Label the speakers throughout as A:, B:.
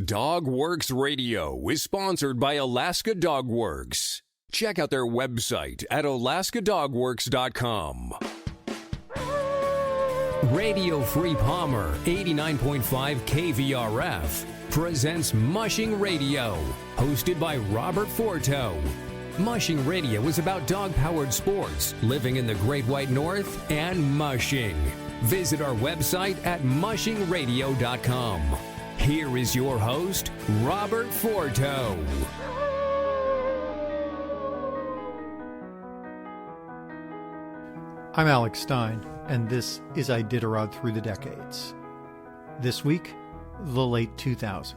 A: Dogworks Radio is sponsored by Alaska Dog Works. Check out their website at alaskadogworks.com. Radio Free Palmer 89.5 KVRF presents Mushing Radio, hosted by Robert Forto. Mushing Radio is about dog-powered sports, living in the Great White North, and mushing. Visit our website at mushingradio.com. Here is your host, Robert Forto.
B: I'm Alex Stein, and this is Iditarod Through the Decades. This week, the late 2000s.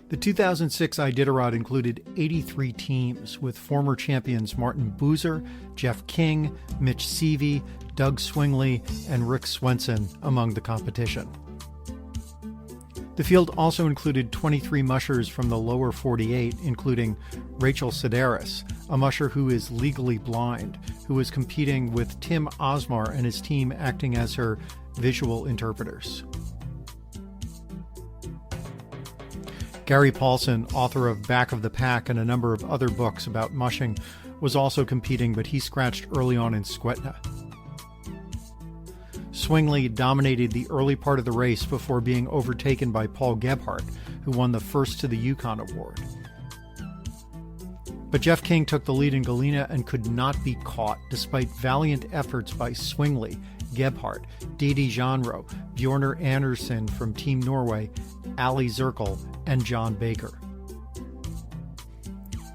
B: The 2006 Iditarod included 83 teams, with former champions Martin Boozer, Jeff King, Mitch Seavey, Doug Swingley, and Rick Swenson among the competition. The field also included 23 mushers from the lower 48, including Rachel Sedaris, a musher who is legally blind, who was competing with Tim Osmar and his team acting as her visual interpreters. Gary Paulson, author of Back of the Pack and a number of other books about mushing, was also competing, but he scratched early on in Skwetna. Swingley dominated the early part of the race before being overtaken by Paul Gebhardt, who won the First to the Yukon award. But Jeff King took the lead in Galena and could not be caught, despite valiant efforts by Swingley, Gebhardt, Didi Janro, Bjornar Andersen from Team Norway, Ali Zirkel, and John Baker.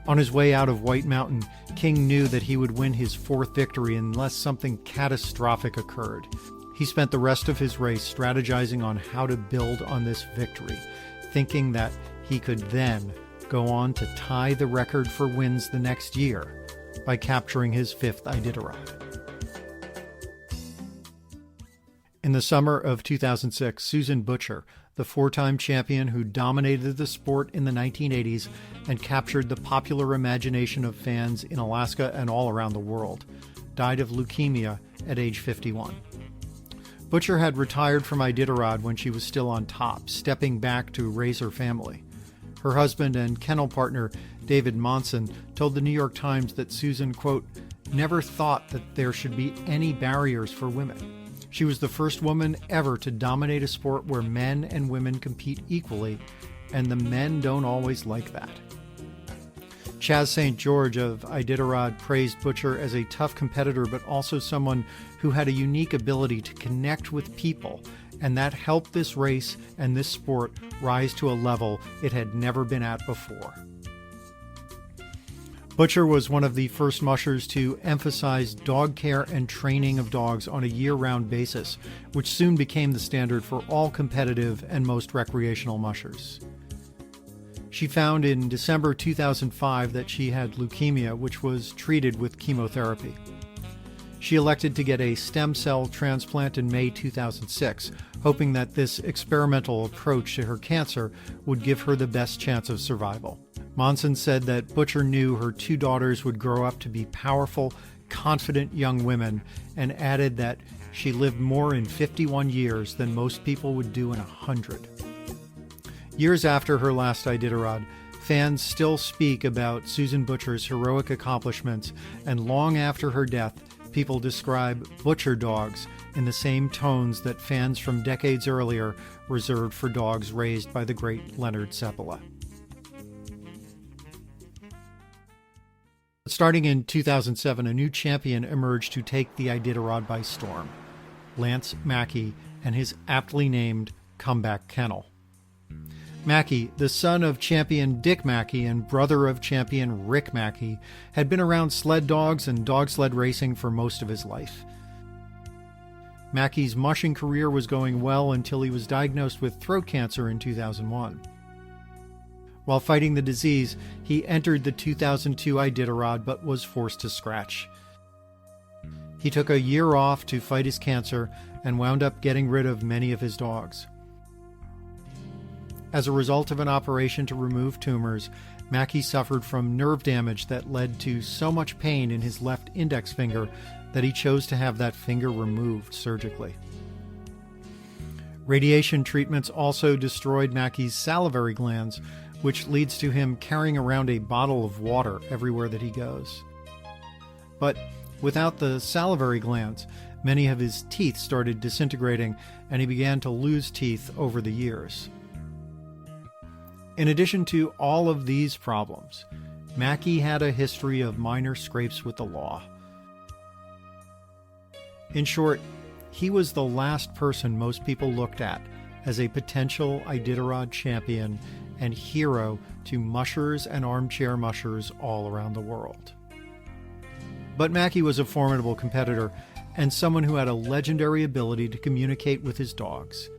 B: On his way out of White Mountain, King knew that he would win his fourth victory unless something catastrophic occurred. He spent the rest of his race strategizing on how to build on this victory, thinking that he could then go on to tie the record for wins the next year by capturing his fifth Iditarod. In the summer of 2006, Susan Butcher, the four-time champion who dominated the sport in the 1980s and captured the popular imagination of fans in Alaska and all around the world, died of leukemia at age 51. Butcher had retired from Iditarod when she was still on top, stepping back to raise her family. Her husband and kennel partner, David Monson, told the New York Times that Susan, quote, never thought that there should be any barriers for women. She was the first woman ever to dominate a sport where men and women compete equally, and the men don't always like that. Chaz St. George of Iditarod praised Butcher as a tough competitor, but also someone who had a unique ability to connect with people, and that helped this race and this sport rise to a level it had never been at before. Butcher was one of the first mushers to emphasize dog care and training of dogs on a year-round basis, which soon became the standard for all competitive and most recreational mushers. She found in December 2005 that she had leukemia, which was treated with chemotherapy. She elected to get a stem cell transplant in May 2006, hoping that this experimental approach to her cancer would give her the best chance of survival. Monson said that Butcher knew her two daughters would grow up to be powerful, confident young women, and added that she lived more in 51 years than most people would do in 100. Years after her last Iditarod, fans still speak about Susan Butcher's heroic accomplishments, and long after her death, people describe Butcher dogs in the same tones that fans from decades earlier reserved for dogs raised by the great Leonard Seppala. Starting in 2007, a new champion emerged to take the Iditarod by storm, Lance Mackey and his aptly named Comeback Kennel. Mackey, the son of champion Dick Mackey and brother of champion Rick Mackey, had been around sled dogs and dog sled racing for most of his life. Mackey's mushing career was going well until he was diagnosed with throat cancer in 2001. While fighting the disease, he entered the 2002 Iditarod but was forced to scratch. He took a year off to fight his cancer and wound up getting rid of many of his dogs. As a result of an operation to remove tumors, Mackey suffered from nerve damage that led to so much pain in his left index finger that he chose to have that finger removed surgically. Radiation treatments also destroyed Mackey's salivary glands, which leads to him carrying around a bottle of water everywhere that he goes. But without the salivary glands, many of his teeth started disintegrating, and he began to lose teeth over the years. In addition to all of these problems, Mackey had a history of minor scrapes with the law. In short, he was the last person most people looked at as a potential Iditarod champion and hero to mushers and armchair mushers all around the world. But Mackey was a formidable competitor and someone who had a legendary ability to communicate with his dogs.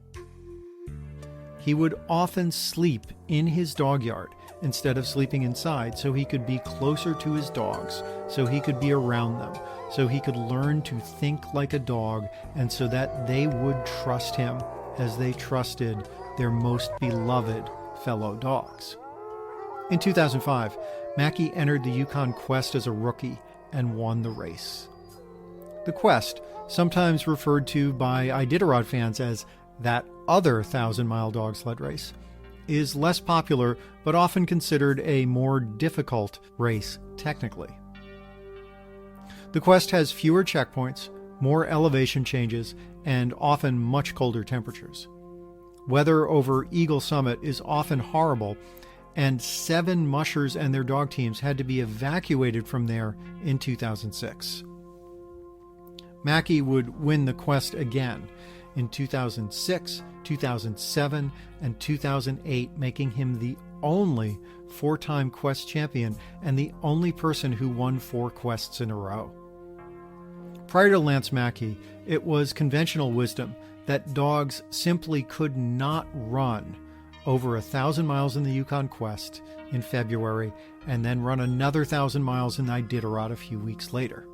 B: He would often sleep in his dog yard instead of sleeping inside so he could be closer to his dogs, so he could be around them, so he could learn to think like a dog, and so that they would trust him as they trusted their most beloved fellow dogs. In 2005, Mackey entered the Yukon Quest as a rookie and won the race. The Quest, sometimes referred to by Iditarod fans as that other 1,000-mile dog sled race, is less popular but often considered a more difficult race technically. The Quest has fewer checkpoints, more elevation changes, and often much colder temperatures. Weather over Eagle Summit is often horrible, and 7 mushers and their dog teams had to be evacuated from there in 2006. Mackey would win the Quest again in 2006, 2007, and 2008, making him the only 4-time Quest champion and the only person who won 4 Quests in a row. Prior to Lance Mackey, it was conventional wisdom that dogs simply could not run over 1,000 miles in the Yukon Quest in February and then run another 1,000 miles in Iditarod a few weeks later.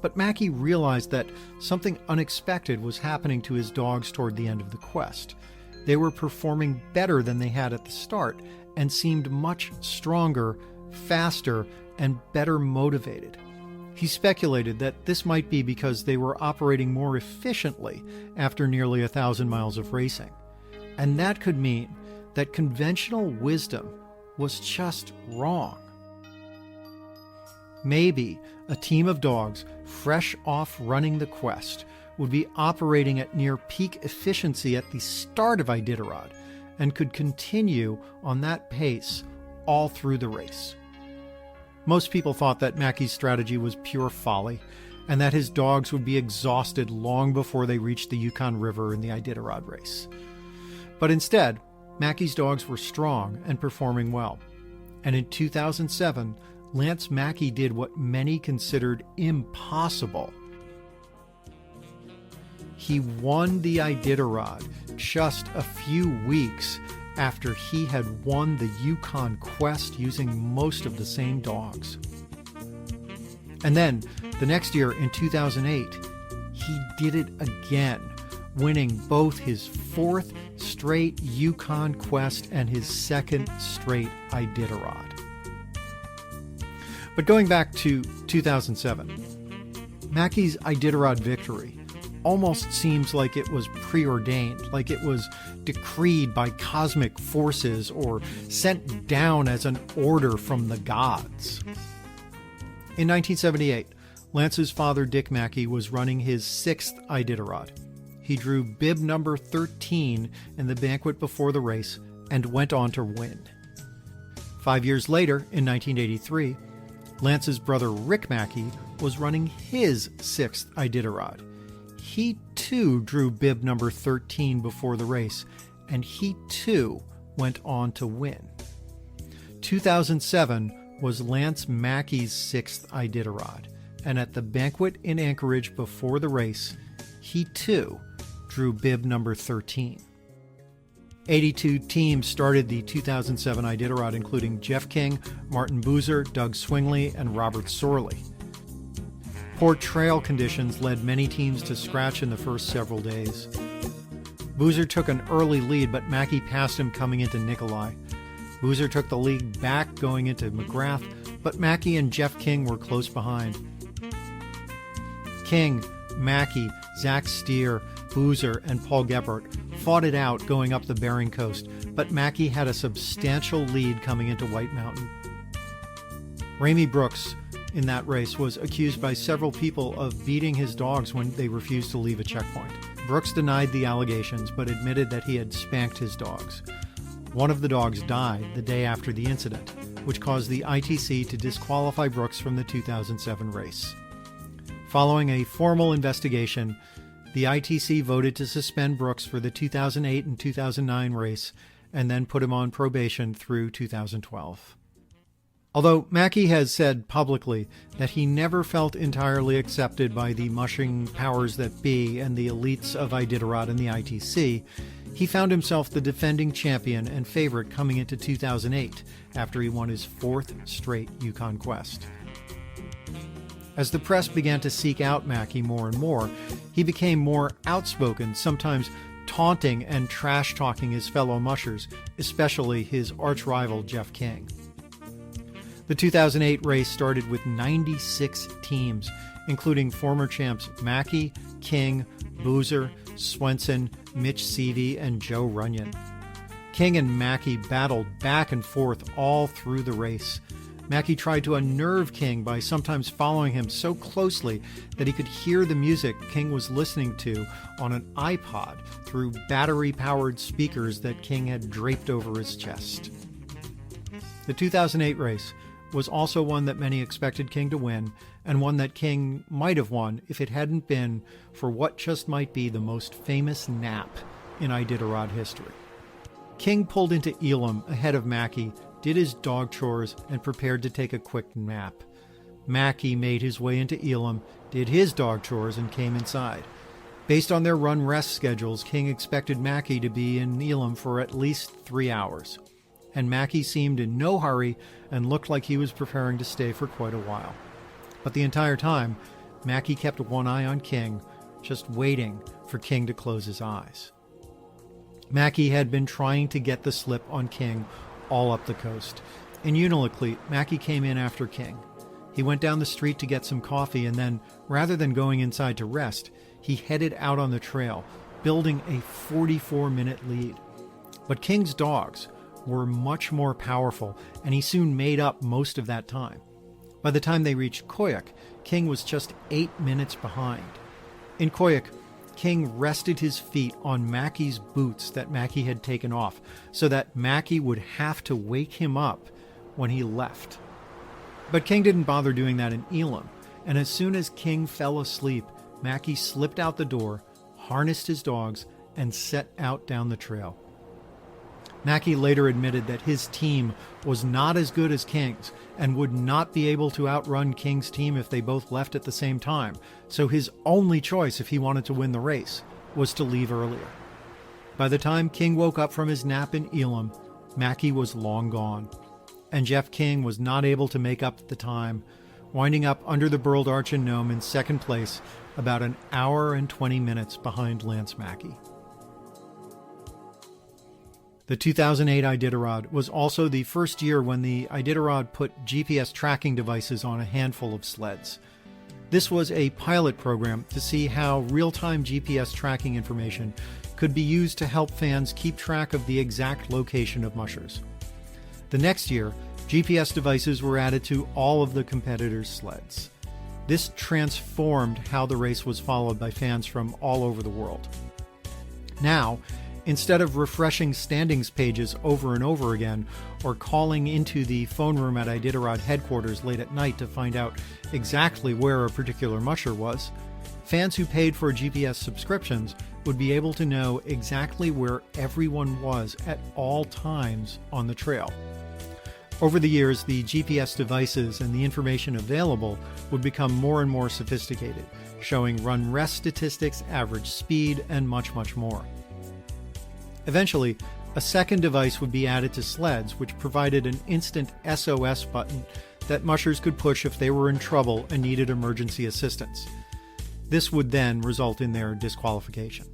B: But Mackey realized that something unexpected was happening to his dogs toward the end of the quest. They were performing better than they had at the start and seemed much stronger, faster, and better motivated. He speculated that this might be because they were operating more efficiently after nearly 1,000 miles of racing. And that could mean that conventional wisdom was just wrong. Maybe a team of dogs fresh off running the quest would be operating at near peak efficiency at the start of Iditarod and could continue on that pace all through the race. Most people thought that Mackey's strategy was pure folly and that his dogs would be exhausted long before they reached the Yukon River in the Iditarod race. But instead, Mackey's dogs were strong and performing well. And in 2007, Lance Mackey did what many considered impossible. He won the Iditarod just a few weeks after he had won the Yukon Quest using most of the same dogs. And then, the next year in 2008, he did it again, winning both his 4th straight Yukon Quest and his 2nd straight Iditarod. But going back to 2007, Mackey's Iditarod victory almost seems like it was preordained, like it was decreed by cosmic forces or sent down as an order from the gods. In 1978, Lance's father, Dick Mackey, was running his 6th Iditarod. He drew bib number 13 in the banquet before the race and went on to win. 5 years later, in 1983, Lance's brother Rick Mackey was running his 6th Iditarod. He too drew bib number 13 before the race, and he too went on to win. 2007 was Lance Mackey's 6th Iditarod, and at the banquet in Anchorage before the race, he too drew bib number 13. 82 teams started the 2007 Iditarod, including Jeff King, Martin Boozer, Doug Swingley, and Robert Sorley. Poor trail conditions led many teams to scratch in the first several days. Boozer took an early lead, but Mackey passed him coming into Nikolai. Boozer took the lead back going into McGrath, but Mackey and Jeff King were close behind. King, Mackey, Zach Steer, Boozer, and Paul Gebhardt fought it out going up the Bering Coast, but Mackey had a substantial lead coming into White Mountain. Ramey Brooks, in that race, was accused by several people of beating his dogs when they refused to leave a checkpoint. Brooks denied the allegations, but admitted that he had spanked his dogs. One of the dogs died the day after the incident, which caused the ITC to disqualify Brooks from the 2007 race. Following a formal investigation, the ITC voted to suspend Brooks for the 2008 and 2009 race and then put him on probation through 2012. Although Mackey has said publicly that he never felt entirely accepted by the mushing powers that be and the elites of Iditarod and the ITC, he found himself the defending champion and favorite coming into 2008 after he won his fourth straight Yukon Quest. As the press began to seek out Mackey more and more, he became more outspoken, sometimes taunting and trash-talking his fellow mushers, especially his arch-rival Jeff King. The 2008 race started with 96 teams, including former champs Mackey, King, Boozer, Swenson, Mitch Seavey, and Joe Runyon. King and Mackey battled back and forth all through the race. Mackey tried to unnerve King by sometimes following him so closely that he could hear the music King was listening to on an iPod through battery-powered speakers that King had draped over his chest. The 2008 race was also one that many expected King to win, and one that King might have won if it hadn't been for what just might be the most famous nap in Iditarod history. King pulled into Elam ahead of Mackey, did his dog chores, and prepared to take a quick nap. Mackey made his way into Elam, did his dog chores, and came inside. Based on their run-rest schedules, King expected Mackey to be in Elam for at least 3 hours. And Mackey seemed in no hurry and looked like he was preparing to stay for quite a while. But the entire time, Mackey kept one eye on King, just waiting for King to close his eyes. Mackey had been trying to get the slip on King all up the coast. In Unalakleet, Mackey came in after King. He went down the street to get some coffee, and then, rather than going inside to rest, he headed out on the trail, building a 44-minute lead. But King's dogs were much more powerful, and he soon made up most of that time. By the time they reached Koyuk, King was just 8 minutes behind. In Koyuk, King rested his feet on Mackey's boots that Mackey had taken off, so that Mackey would have to wake him up when he left. But King didn't bother doing that in Elam, and as soon as King fell asleep, Mackey slipped out the door, harnessed his dogs, and set out down the trail. Mackey later admitted that his team was not as good as King's and would not be able to outrun King's team if they both left at the same time, so his only choice if he wanted to win the race was to leave earlier. By the time King woke up from his nap in Elam, Mackey was long gone, and Jeff King was not able to make up the time, winding up under the Burled Arch and Nome in second place, about an hour and 20 minutes behind Lance Mackey. The 2008 Iditarod was also the first year when the Iditarod put GPS tracking devices on a handful of sleds. This was a pilot program to see how real-time GPS tracking information could be used to help fans keep track of the exact location of mushers. The next year, GPS devices were added to all of the competitors' sleds. This transformed how the race was followed by fans from all over the world. Now, instead of refreshing standings pages over and over again, or calling into the phone room at Iditarod headquarters late at night to find out exactly where a particular musher was, fans who paid for GPS subscriptions would be able to know exactly where everyone was at all times on the trail. Over the years, the GPS devices and the information available would become more and more sophisticated, showing run-rest statistics, average speed, and much, much more. Eventually, a second device would be added to sleds, which provided an instant SOS button that mushers could push if they were in trouble and needed emergency assistance. This would then result in their disqualification.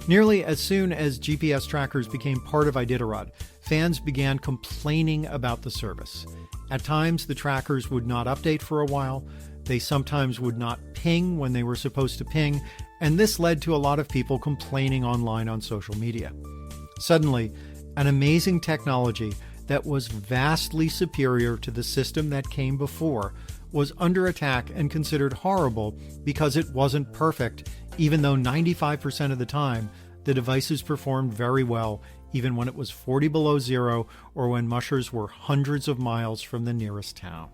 B: Nearly as soon as GPS trackers became part of Iditarod, fans began complaining about the service. At times, the trackers would not update for a while. They sometimes would not ping when they were supposed to ping, and this led to a lot of people complaining online on social media. Suddenly, an amazing technology that was vastly superior to the system that came before was under attack and considered horrible because it wasn't perfect, even though 95% of the time the devices performed very well, even when it was 40 below zero or when mushers were hundreds of miles from the nearest town.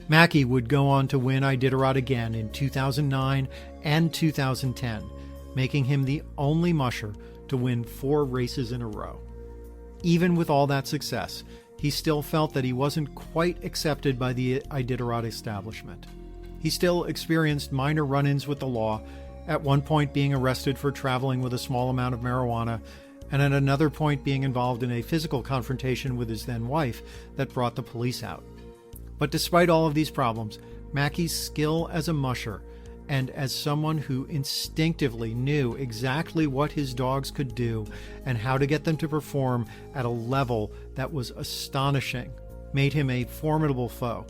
B: Mackey would go on to win Iditarod again in 2009 and 2010, making him the only musher to win 4 races in a row. Even with all that success, he still felt that he wasn't quite accepted by the Iditarod establishment. He still experienced minor run-ins with the law, at one point being arrested for traveling with a small amount of marijuana, and at another point being involved in a physical confrontation with his then-wife that brought the police out. But despite all of these problems, Mackey's skill as a musher, and as someone who instinctively knew exactly what his dogs could do and how to get them to perform at a level that was astonishing, made him a formidable foe,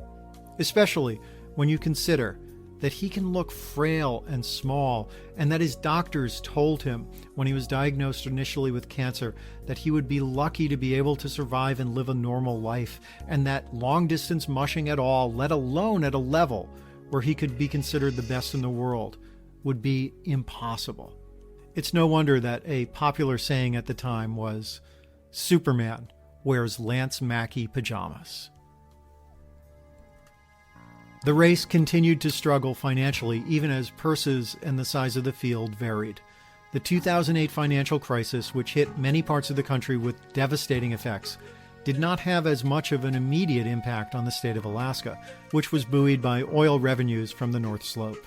B: especially when you consider that he can look frail and small, and that his doctors told him when he was diagnosed initially with cancer that he would be lucky to be able to survive and live a normal life, and that long-distance mushing at all, let alone at a level where he could be considered the best in the world, would be impossible. It's no wonder that a popular saying at the time was, "Superman wears Lance Mackey pajamas." The race continued to struggle financially even as purses and the size of the field varied. The 2008 financial crisis, which hit many parts of the country with devastating effects, did not have as much of an immediate impact on the state of Alaska, which was buoyed by oil revenues from the North Slope.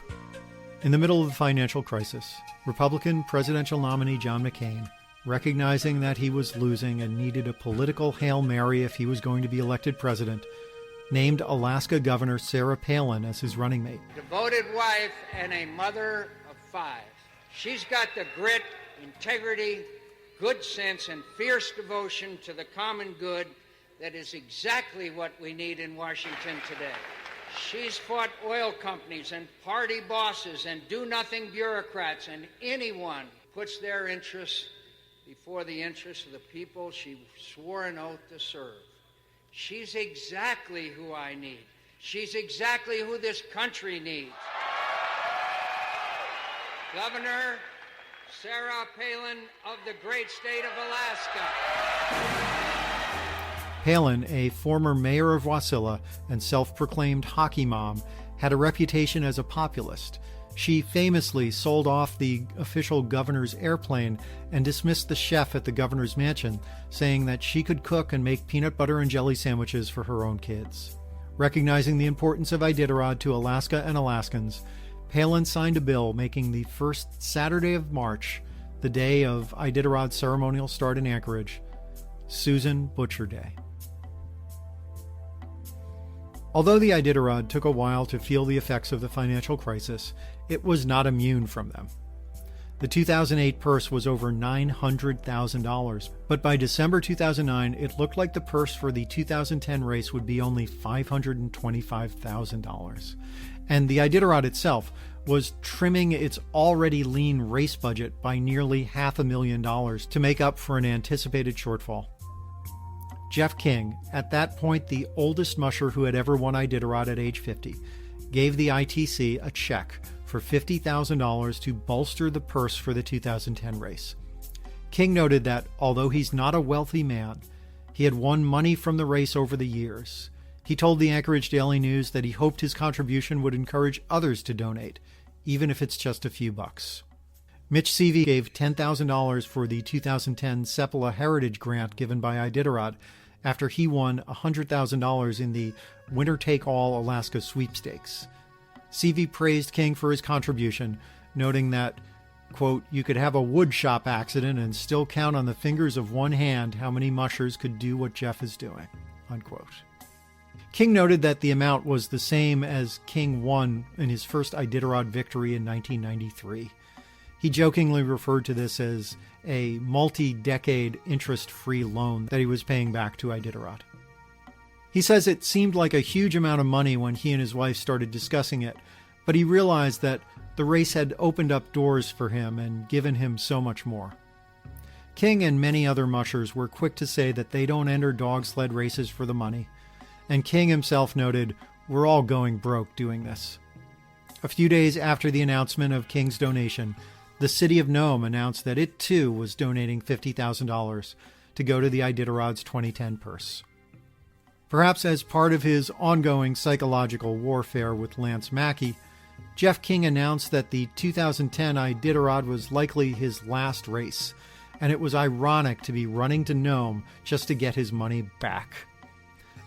B: In the middle of the financial crisis, Republican presidential nominee John McCain, recognizing that he was losing and needed a political Hail Mary if he was going to be elected president, named Alaska Governor Sarah Palin as his running mate.
C: Devoted wife and a mother of 5. She's got the grit, integrity, good sense, and fierce devotion to the common good that is exactly what we need in Washington today. She's fought oil companies and party bosses and do-nothing bureaucrats and anyone puts their interests before the interests of the people she swore an oath to serve. She's exactly who I need. She's exactly who this country needs. Governor Sarah Palin of the great state of Alaska.
B: Palin, a former mayor of Wasilla and self-proclaimed hockey mom, had a reputation as a populist. She famously sold off the official governor's airplane and dismissed the chef at the governor's mansion, saying that she could cook and make peanut butter and jelly sandwiches for her own kids. Recognizing the importance of Iditarod to Alaska and Alaskans, Palin signed a bill making the first Saturday of March, the day of Iditarod's ceremonial start in Anchorage, Susan Butcher Day. Although the Iditarod took a while to feel the effects of the financial crisis, it was not immune from them. The 2008 purse was over $900,000, but by December 2009, it looked like the purse for the 2010 race would be only $525,000. And the Iditarod itself was trimming its already lean race budget by nearly $500,000 to make up for an anticipated shortfall. Jeff King, at that point the oldest musher who had ever won Iditarod at age 50, gave the ITC a check for $50,000 to bolster the purse for the 2010 race. King noted that, although he's not a wealthy man, he had won money from the race over the years. He told the Anchorage Daily News that he hoped his contribution would encourage others to donate, even if it's just a few bucks. Mitch Seavey gave $10,000 for the 2010 Sepala Heritage Grant given by Iditarod after he won $100,000 in the winner-take-all Alaska sweepstakes. Seavey praised King for his contribution, noting that, quote, "You could have a wood shop accident and still count on the fingers of one hand how many mushers could do what Jeff is doing," unquote. King noted that the amount was the same as King won in his first Iditarod victory in 1993. He jokingly referred to this as a multi-decade interest-free loan that he was paying back to Iditarod. He says it seemed like a huge amount of money when he and his wife started discussing it, but he realized that the race had opened up doors for him and given him so much more. King and many other mushers were quick to say that they don't enter dog sled races for the money, and King himself noted, "We're all going broke doing this." A few days after the announcement of King's donation, the city of Nome announced that it too was donating $50,000 to go to the Iditarod's 2010 purse. Perhaps as part of his ongoing psychological warfare with Lance Mackey, Jeff King announced that the 2010 Iditarod was likely his last race, and it was ironic to be running to Nome just to get his money back.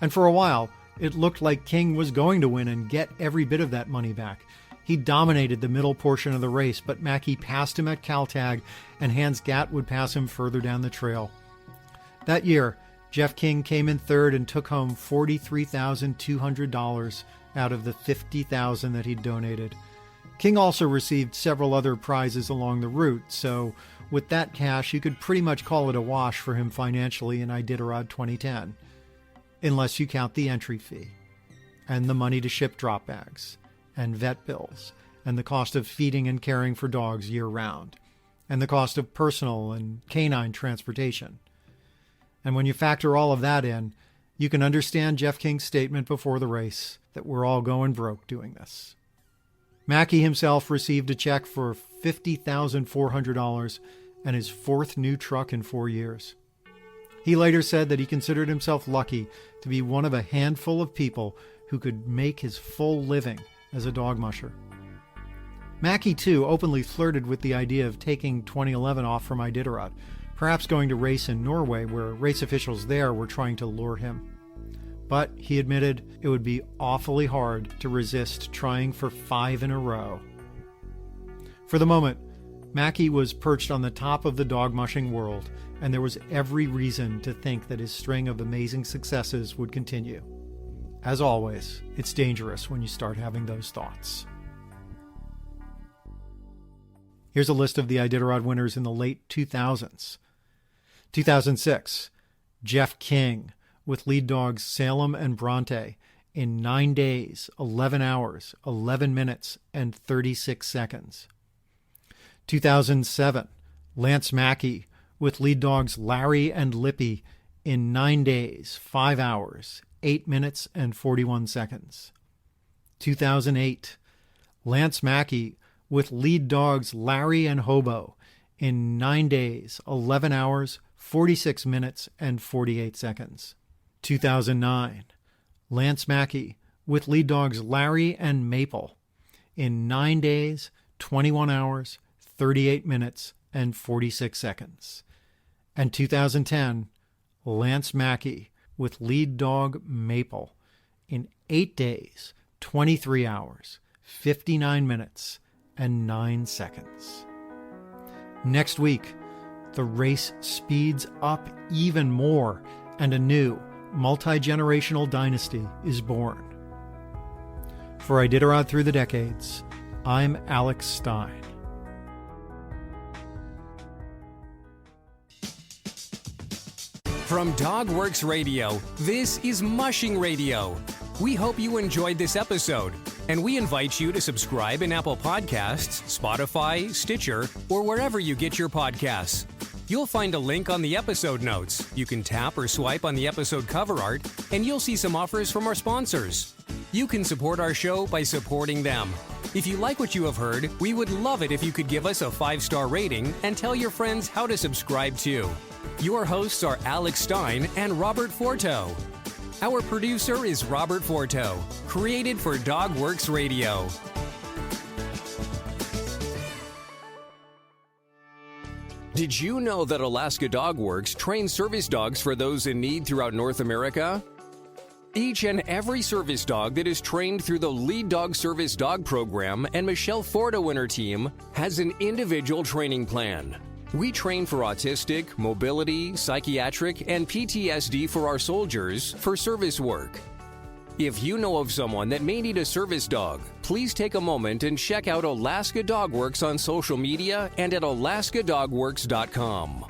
B: And for a while, it looked like King was going to win and get every bit of that money back. He dominated the middle portion of the race, but Mackey passed him at Caltag, and Hans Gatt would pass him further down the trail. That year, Jeff King came in third and took home $43,200 out of the $50,000 that he'd donated. King also received several other prizes along the route, so with that cash, you could pretty much call it a wash for him financially in Iditarod 2010, unless you count the entry fee, and the money to ship drop bags, and vet bills, and the cost of feeding and caring for dogs year-round, and the cost of personal and canine transportation. And when you factor all of that in, you can understand Jeff King's statement before the race that we're all going broke doing this. Mackey himself received a check for $50,400 and his fourth new truck in 4 years. He later said that he considered himself lucky to be one of a handful of people who could make his full living as a dog musher. Mackey, too, openly flirted with the idea of taking 2011 off from Iditarod, perhaps going to race in Norway, where race officials there were trying to lure him. But he admitted it would be awfully hard to resist trying for 5 in a row. For the moment, Mackey was perched on the top of the dog mushing world, and there was every reason to think that his string of amazing successes would continue. As always, it's dangerous when you start having those thoughts. Here's a list of the Iditarod winners in the late 2000s. 2006, Jeff King with lead dogs Salem and Bronte in 9 days, 11 hours, 11 minutes, and 36 seconds. 2007, Lance Mackey with lead dogs Larry and Lippy in 9 days, 5 hours, 8 minutes, and 41 seconds. 2008, Lance Mackey with lead dogs Larry and Hobo in 9 days, 11 hours, 46 minutes, and 48 seconds. 2009, Lance Mackey with lead dogs Larry and Maple in 9 days, 21 hours, 38 minutes, and 46 seconds. And 2010, Lance Mackey with lead dog Maple in 8 days, 23 hours, 59 minutes, and 9 seconds. Next week, the race speeds up even more, and a new multi-generational dynasty is born. For Iditarod Through the Decades, I'm Alex Stein.
A: From Dogworks Radio, this is Mushing Radio. We hope you enjoyed this episode, and we invite you to subscribe in Apple Podcasts, Spotify, Stitcher, or wherever you get your podcasts. You'll find a link on the episode notes. You can tap or swipe on the episode cover art, and you'll see some offers from our sponsors. You can support our show by supporting them. If you like what you have heard, we would love it if you could give us a 5-star rating and tell your friends how to subscribe too. Your hosts are Alex Stein and Robert Forto. Our producer is Robert Forto, created for Dogworks Radio. Did you know that Alaska Dogworks trains service dogs for those in need throughout North America? Each and every service dog that is trained through the Lead Dog Service Dog Program and Michelle Forto and her team has an individual training plan. We train for autistic, mobility, psychiatric, and PTSD for our soldiers for service work. If you know of someone that may need a service dog, please take a moment and check out Alaska Dogworks on social media and at alaskadogworks.com.